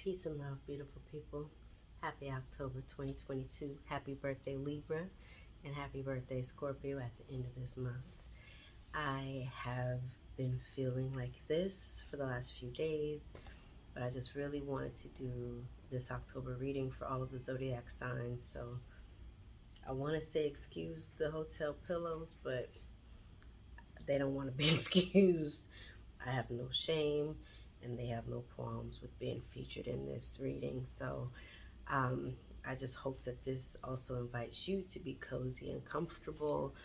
Peace and love, beautiful people. Happy October 2022. Happy birthday, Libra, and happy birthday, Scorpio, at the end of this month. I have been feeling like this for the last few days, but I just really wanted to do this October reading for all of the zodiac signs. So I want to say excuse the hotel pillows, but they don't want to be excused. I have no shame, and they have no qualms with being featured in this reading. So I just hope that this also invites you to be cozy and comfortable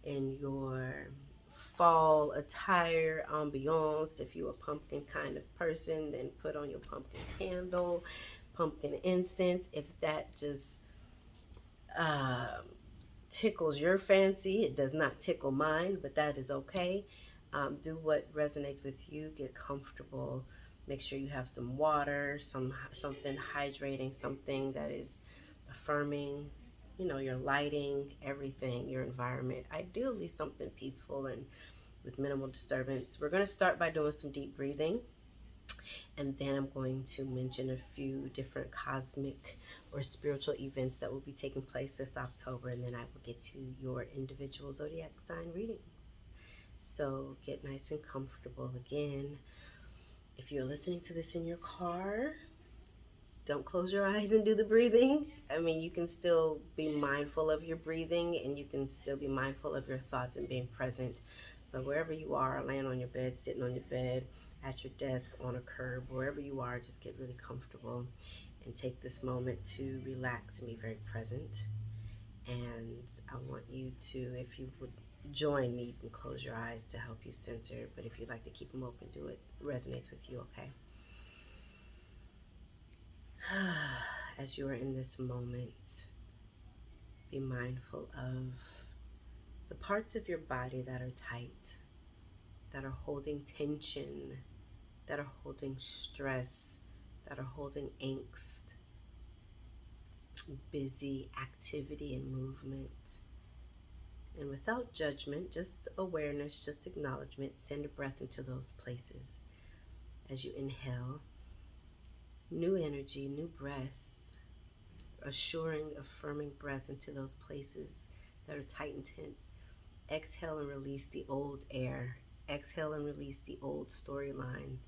in your fall attire ambiance. If you're a pumpkin kind of person, then put on your pumpkin candle, pumpkin incense. If that just tickles your fancy, it does not tickle mine, but that is okay. Do what resonates with you. Get comfortable. Make sure you have some water, something hydrating, something that is affirming, your lighting, everything, your environment. Ideally something peaceful and with minimal disturbance. We're going to start by doing some deep breathing, and then I'm going to mention a few different cosmic or spiritual events that will be taking place this October, and then I will get to your individual zodiac sign readings. So get nice and comfortable. Again, if you're listening to this in your car, don't close your eyes and do the breathing. I mean, you can still be mindful of your breathing, and you can still be mindful of your thoughts and being present. But wherever you are, laying on your bed, sitting on your bed, at your desk, on a curb, wherever you are, just get really comfortable and take this moment to relax and be very present. And I want you to, if you would join me, you can close your eyes to help you center. But if you'd like to keep them open, do it. It resonates with you, okay? As you are in this moment, be mindful of the parts of your body that are tight, that are holding tension, that are holding stress, that are holding angst, busy activity and movement. And without judgment, just awareness, just acknowledgement, send a breath into those places. As you inhale, new energy, new breath, assuring, affirming breath into those places that are tight and tense. Exhale and release the old air. Exhale and release the old storylines.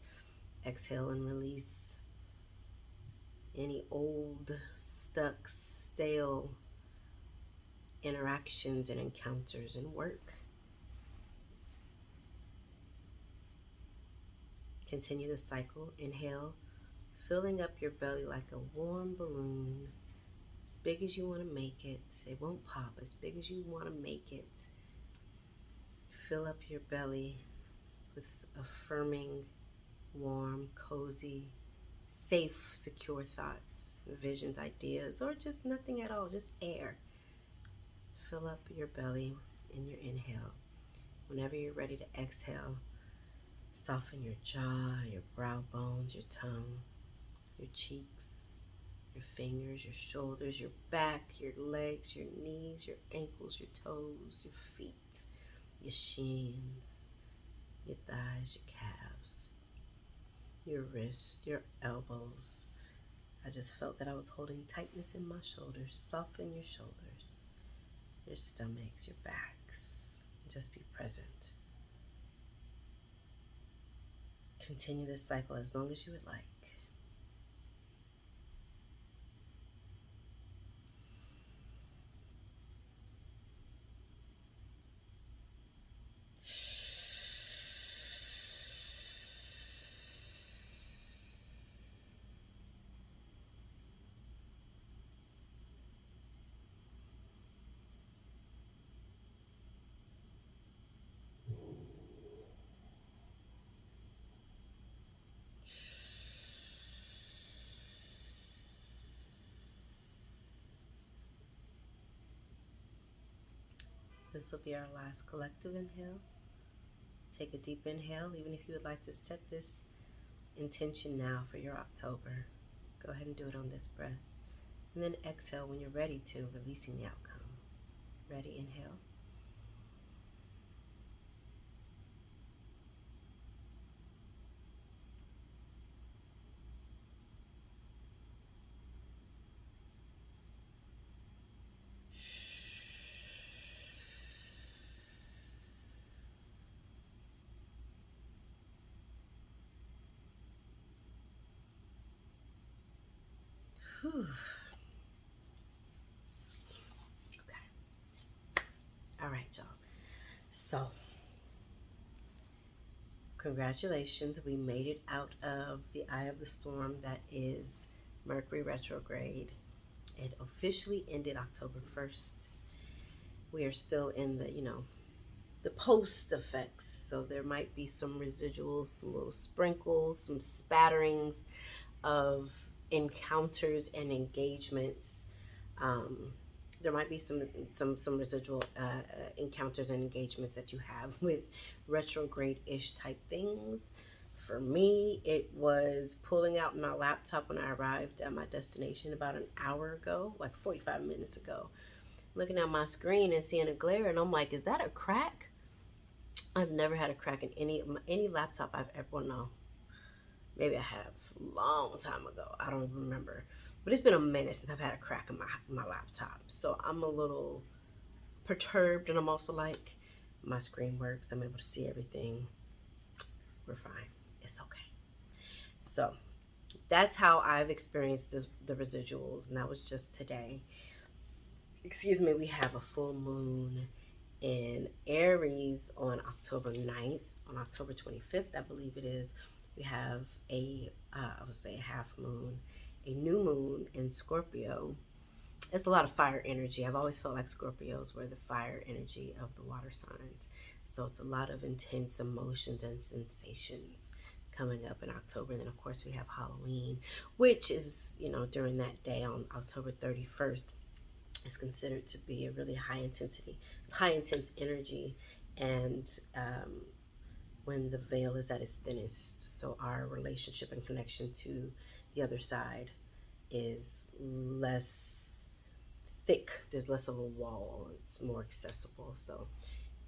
Exhale and release any old, stuck, stale interactions and encounters and work. Continue the cycle. Inhale, filling up your belly like a warm balloon, as big as you want to make it. It won't pop, as big as you want to make it. Fill up your belly with affirming, warm, cozy, safe, secure thoughts, visions, ideas, or just nothing at all, just air. Fill up your belly in your inhale. Whenever you're ready to exhale, soften your jaw, your brow bones, your tongue, your cheeks, your fingers, your shoulders, your back, your legs, your knees, your ankles, your toes, your feet, your shins, your thighs, your calves, your wrists, your elbows. I just felt that I was holding tightness in my shoulders. Soften your shoulders, your stomachs, your backs. Just be present. Continue this cycle as long as you would like. This will be our last collective inhale. Take a deep inhale, even if you would like to set this intention now for your October. Go ahead and do it on this breath. And then exhale when you're ready to, releasing the outcome. Ready, inhale. Whew. Okay. All right, y'all. So, congratulations. We made it out of the eye of the storm that is Mercury retrograde. It officially ended October 1st. We are still in the, the post effects. So there might be some residuals, some little sprinkles, some spatterings of encounters and engagements. There might be some residual encounters and engagements that you have with retrograde-ish type things. For me, it was pulling out my laptop when I arrived at my destination about an hour ago, like 45 minutes ago, looking at my screen and seeing a glare, and I'm like, is that a crack? I've never had a crack in any laptop I've ever, well, no, maybe I have a long time ago. I don't remember. But it's been a minute since I've had a crack in my laptop. So I'm a little perturbed, and I'm also like, my screen works. I'm able to see everything. We're fine. It's okay. So that's how I've experienced the residuals, and that was just today. Excuse me, we have a full moon in Aries on October 9th. On October 25th, I believe it is, we have I would say a half moon, a new moon in Scorpio. It's a lot of fire energy. I've always felt like Scorpios were the fire energy of the water signs. So it's a lot of intense emotions and sensations coming up in October. And then of course we have Halloween, which is, during that day on October 31st, is considered to be a really high intense energy, and when the veil is at its thinnest. So our relationship and connection to the other side is less thick. There's less of a wall. It's more accessible. So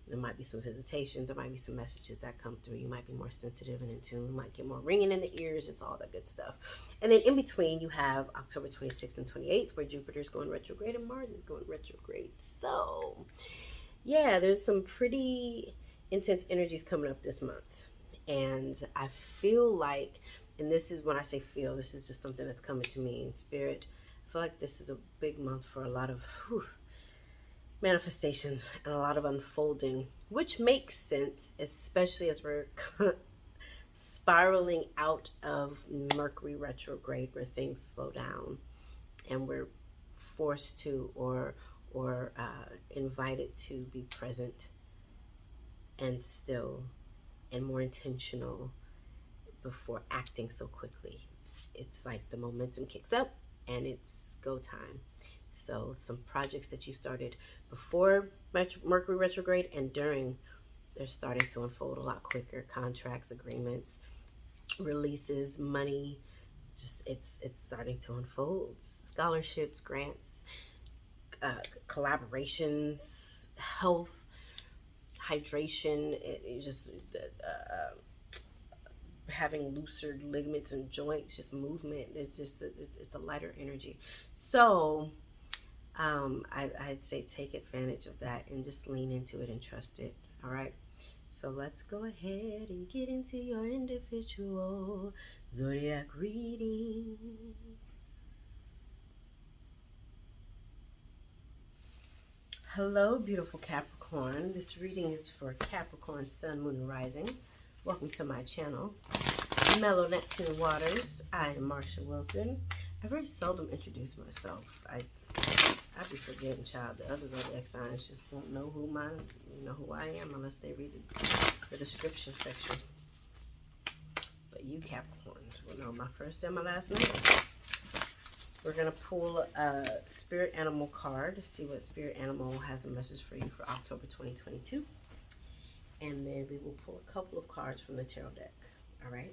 there might be some visitations. There might be some messages that come through. You might be more sensitive and in tune. You might get more ringing in the ears. It's all that good stuff. And then in between, you have October 26th and 28th, where Jupiter's going retrograde and Mars is going retrograde. So yeah, there's some pretty intense energies coming up this month. And I feel like, and this is when I say feel, this is just something that's coming to me in spirit. I feel like this is a big month for a lot of manifestations and a lot of unfolding, which makes sense, especially as we're spiraling out of Mercury retrograde, where things slow down and we're forced to or invited to be present and still and more intentional before acting so quickly. It's like the momentum kicks up and it's go time. So some projects that you started before Mercury retrograde and during, they're starting to unfold a lot quicker. Contracts, agreements, releases, money, just it's starting to unfold. Scholarships, grants, collaborations, health, hydration, having looser ligaments and joints, just movement. It's a lighter energy. So I'd say take advantage of that and just lean into it and trust it. All right. So let's go ahead and get into your individual zodiac readings. Hello, beautiful Capricorn. This reading is for Capricorn, Sun, Moon, and Rising. Welcome to my channel, Mellow, Neptune, Waters. I am Marsha Wilson. I very seldom introduce myself. I be forgetting, child. The other zodiac signs just don't know who I am unless they read the description section. But you Capricorns will know my first and my last name. We're going to pull a spirit animal card to see what spirit animal has a message for you for October 2022. And then we will pull a couple of cards from the tarot deck. All right?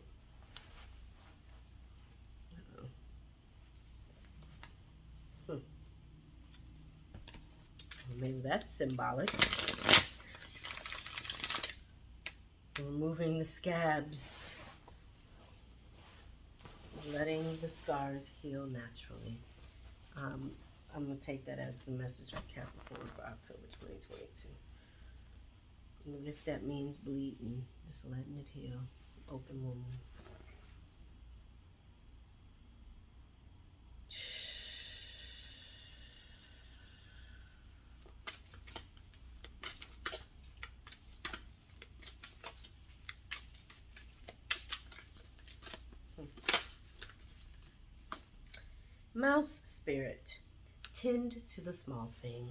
Maybe that's symbolic. Removing the scabs. Letting the scars heal naturally. I'm going to take that as the message for Capricorn for October 2022. Even if that means bleeding, just letting it heal. Open wounds. Mouse spirit, tend to the small things.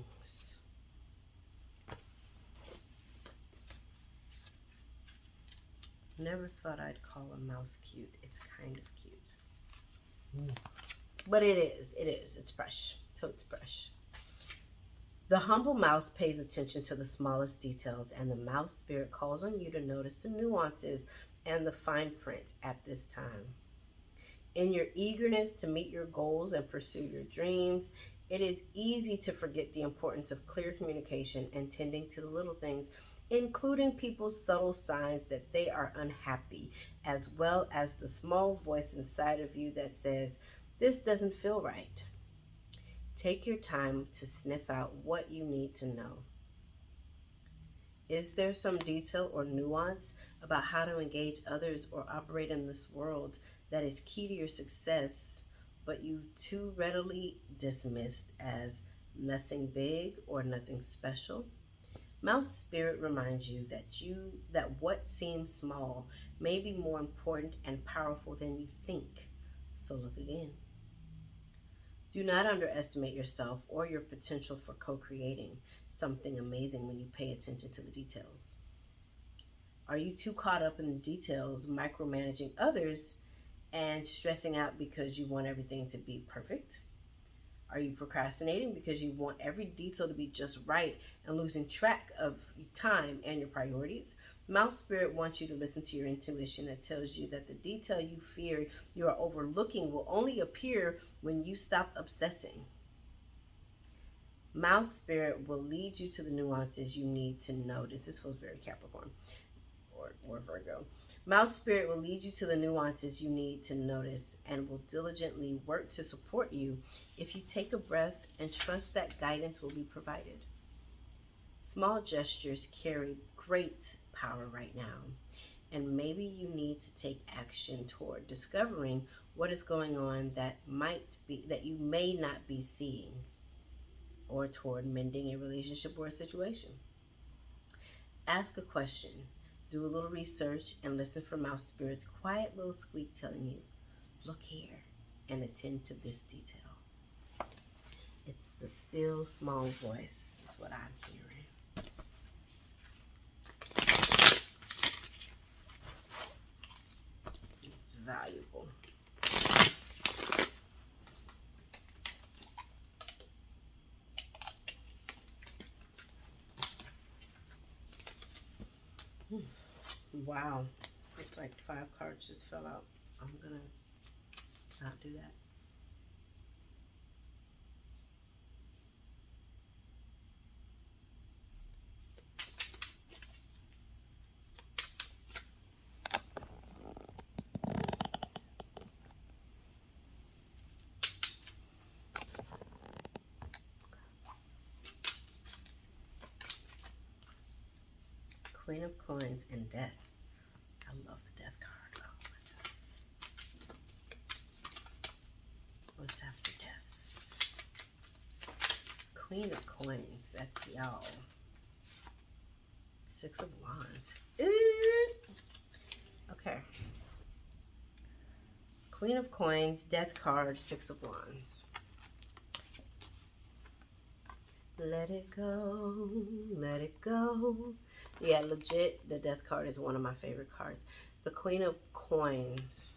Never thought I'd call a mouse cute. It's kind of cute. But it is. It's fresh. So it's fresh. The humble mouse pays attention to the smallest details, and the mouse spirit calls on you to notice the nuances and the fine print at this time. In your eagerness to meet your goals and pursue your dreams, it is easy to forget the importance of clear communication and tending to the little things, including people's subtle signs that they are unhappy, as well as the small voice inside of you that says, "This doesn't feel right." Take your time to sniff out what you need to know. Is there some detail or nuance about how to engage others or operate in this world that is key to your success, but you too readily dismissed as nothing big or nothing special? Mouse spirit reminds you that what seems small may be more important and powerful than you think. So look again. Do not underestimate yourself or your potential for co-creating something amazing when you pay attention to the details. Are you too caught up in the details, micromanaging others and stressing out because you want everything to be perfect? Are you procrastinating because you want every detail to be just right and losing track of time and your priorities? Mouse spirit wants you to listen to your intuition that tells you that the detail you fear you are overlooking will only appear when you stop obsessing. Mouse spirit will lead you to the nuances you need to know. This feels very Capricorn or Virgo. Mouse spirit will lead you to the nuances you need to notice and will diligently work to support you if you take a breath and trust that guidance will be provided. Small gestures carry great power right now, and maybe you need to take action toward discovering what is going on that you may not be seeing, or toward mending a relationship or a situation. Ask a question, do a little research, and listen for mouse spirit's quiet little squeak telling you, "Look here," and attend to this detail. It's the still small voice is what I'm hearing. It's valuable. Wow. Looks like 5 cards just fell out. I'm gonna not do that. Queen of Coins and Death. I love the Death card. Oh my God. What's after Death? Queen of Coins. That's y'all. 6 of Wands. Okay. Queen of Coins, Death card, 6 of Wands. Let it go, let it go. Yeah, legit, the Death card is one of my favorite cards. The Queen of Coins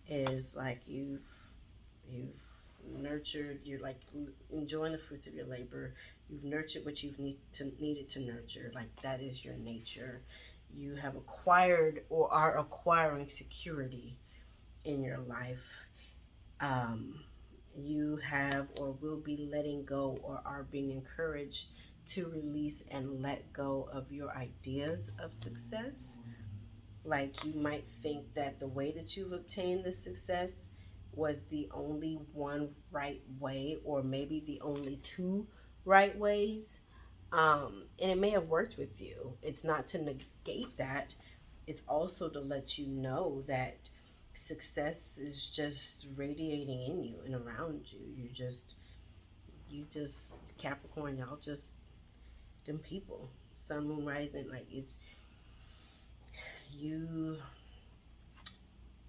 is like you've nurtured, you're like enjoying the fruits of your labor. You've nurtured what you've needed to nurture. Like that is your nature. You have acquired or are acquiring security in your life. You have or will be letting go or are being encouraged to release and let go of your ideas of success. Like you might think that the way that you've obtained this success was the only one right way, or maybe the only 2 right ways. And it may have worked with you. It's not to negate that. It's also to let you know that success is just radiating in you and around you. You just Capricorn, y'all just them people. Sun, moon, rising, like it's you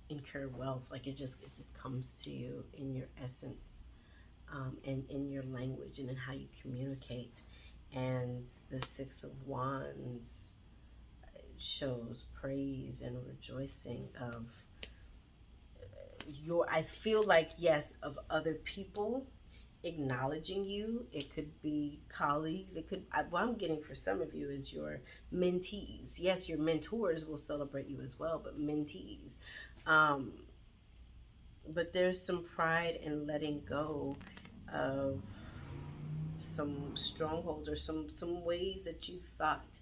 incur wealth. Like it just comes to you in your essence, and in your language and in how you communicate. And the Six of Wands shows praise and rejoicing of I feel like, yes, of other people acknowledging you. It could be colleagues. It could, what I'm getting for some of you is your mentees. Yes, your mentors will celebrate you as well, but mentees. But there's some pride in letting go of some strongholds or some ways that you thought.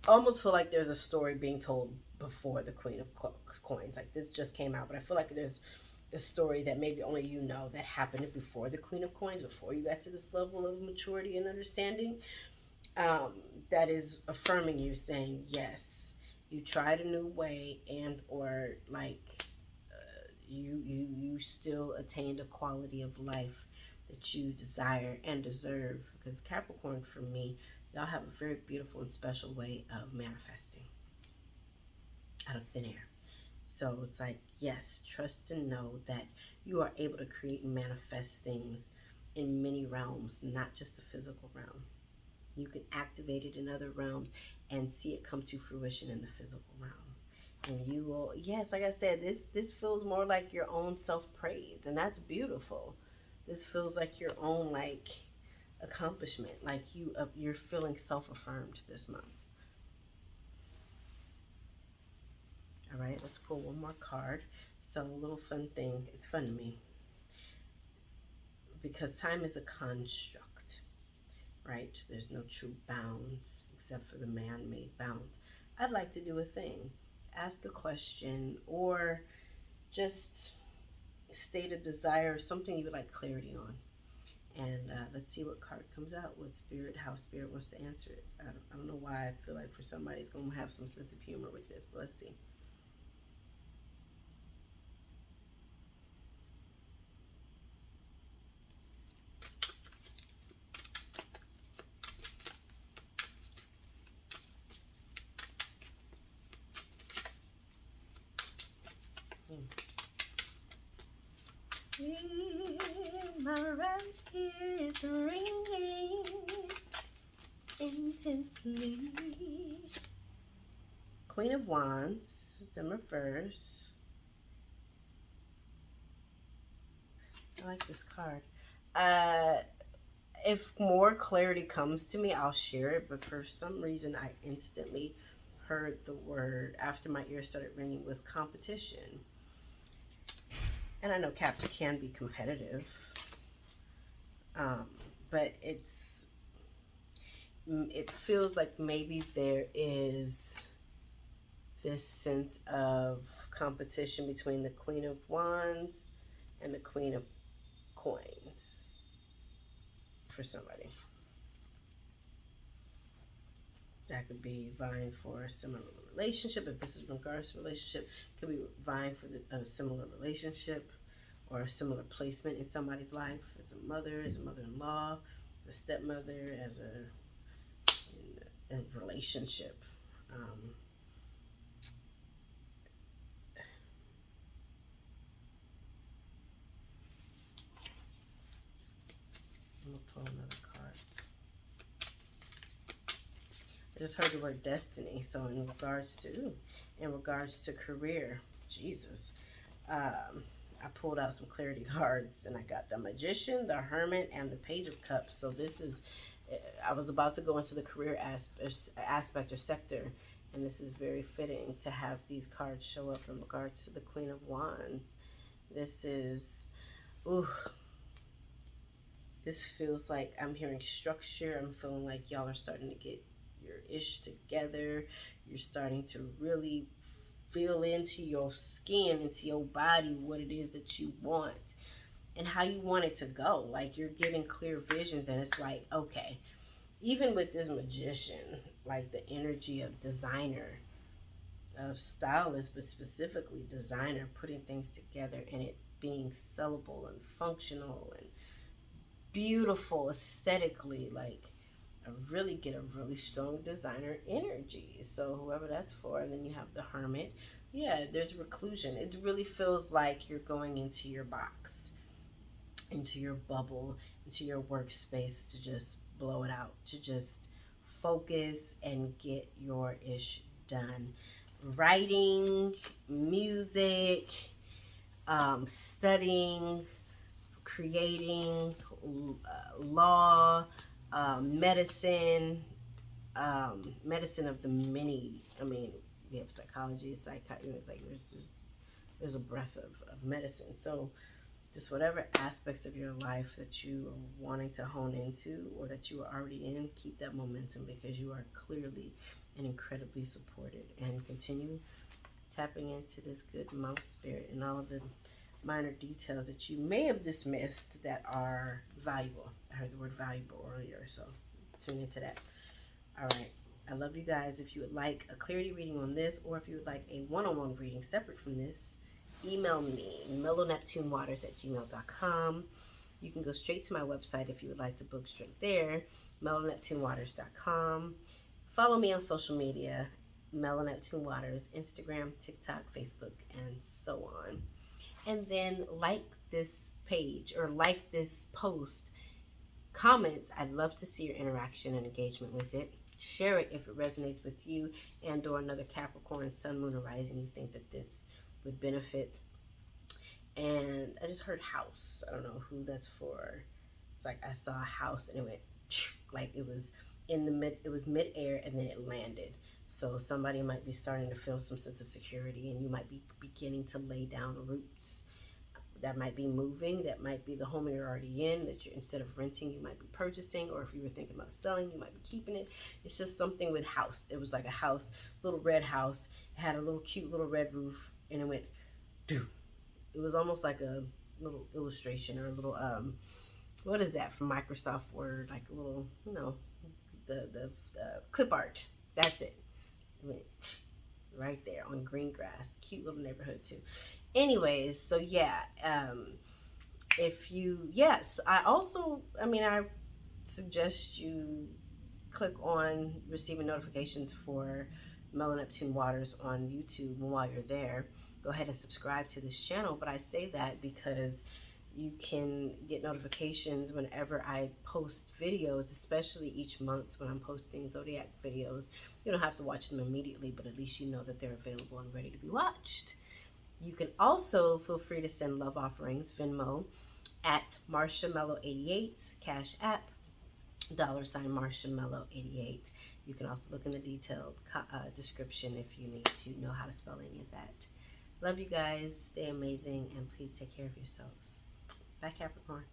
Almost feel like there's a story being told before the Queen of Coins. Like this just came out, but I feel like there's a story that maybe only you know that happened before the Queen of Coins, before you got to this level of maturity and understanding. That is affirming you, saying yes, you tried a new way, and or like you still attained a quality of life that you desire and deserve. Because Capricorn, for me, y'all have a very beautiful and special way of manifesting out of thin air. So it's like, yes, trust and know that you are able to create and manifest things in many realms, not just the physical realm. You can activate it in other realms and see it come to fruition in the physical realm. And you will, yes, like I said, this feels more like your own self-praise, and that's beautiful. This feels like your own like accomplishment, like you're feeling self-affirmed this month. All right, let's pull one more card. So a little fun thing, it's fun to me, because time is a construct, right? There's no true bounds except for the man-made bounds. I'd like to do a thing, ask a question, or just state a desire, something you would like clarity on. And let's see what card comes out, how Spirit wants to answer it. I don't know why I feel like for somebody it's going to have some sense of humor with this, but let's see. My right ear is ringing intensely. Queen of Wands, December 1st. I like this card. If more clarity comes to me, I'll share it. But for some reason, I instantly heard the word after my ear started ringing was competition. And I know Caps can be competitive, but it feels like maybe there is this sense of competition between the Queen of Wands and the Queen of Coins for somebody. That could be vying for a similar relationship. If this is in regards to a relationship, could be vying for a similar relationship or a similar placement in somebody's life, as a mother, as a mother-in-law, as a stepmother, as a relationship. I'm gonna pull another card. I just heard the word destiny. So in regards to career, Jesus, I pulled out some clarity cards, and I got the Magician, the Hermit, and the Page of Cups. So this is, I was about to go into the career aspect or sector, and this is very fitting to have these cards show up in regards to the Queen of Wands. This is, this feels like I'm hearing structure. I'm feeling like y'all are starting to get your ish together. You're starting to really feel into your skin, into your body, what it is that you want and how you want it to go. Like you're getting clear visions, and it's like, okay, even with this Magician, like the energy of designer, of stylist, but specifically designer, putting things together and it being sellable and functional and beautiful aesthetically. Like I really get a really strong designer energy. So whoever that's for. And then you have the Hermit, yeah, there's reclusion. It really feels like you're going into your box, into your bubble, into your workspace to just blow it out, to just focus and get your ish done. Writing, music, studying, creating, law, medicine, medicine of the many. I mean, we have psychology, psychiatry. It's like there's a breadth of medicine. So just whatever aspects of your life that you are wanting to hone into or that you are already in, keep that momentum because you are clearly and incredibly supported. And continue tapping into this good mouse spirit and all of the minor details that you may have dismissed that are valuable. I heard the word valuable earlier, so tune into that. All right. I love you guys. If you would like a clarity reading on this, or if you would like a one-on-one reading separate from this, email me, mellowNeptuneWaters@gmail.com. You can go straight to my website if you would like to book straight there, mellowNeptuneWaters.com. Follow me on social media, Mellow Neptune Waters, Instagram, TikTok, Facebook, and so on. And then like this page or like this post, comment. I'd love to see your interaction and engagement with it. Share it if it resonates with you and or another Capricorn, Sun, Moon, or Rising you think that this would benefit. And I just heard house. I don't know who that's for. It's like I saw a house and it went like it was in the mid-air and then it landed. So somebody might be starting to feel some sense of security and you might be beginning to lay down roots. That might be moving, that might be the home you're already in, that you're, instead of renting, you might be purchasing, or if you were thinking about selling, you might be keeping it. It's just something with house. It was like a house, little red house. It had a little cute little red roof, and it went, doo. It was almost like a little illustration or a little, what is that from Microsoft Word? Like a little, you know, the clip art. That's it. It went right there on green grass. Cute little neighborhood too. Anyways, so yeah, if you, yes, I suggest you click on receiving notifications for Mellow Neptune Waters on YouTube. And while you're there, go ahead and subscribe to this channel. But I say that because you can get notifications whenever I post videos, especially each month when I'm posting zodiac videos. You don't have to watch them immediately, but at least you know that they're available and ready to be watched. You can also feel free to send love offerings, Venmo, at MarshaMellow88, CashApp, $MarshaMellow88. You can also look in the detailed description if you need to know how to spell any of that. Love you guys. Stay amazing, and please take care of yourselves. Bye, Capricorn.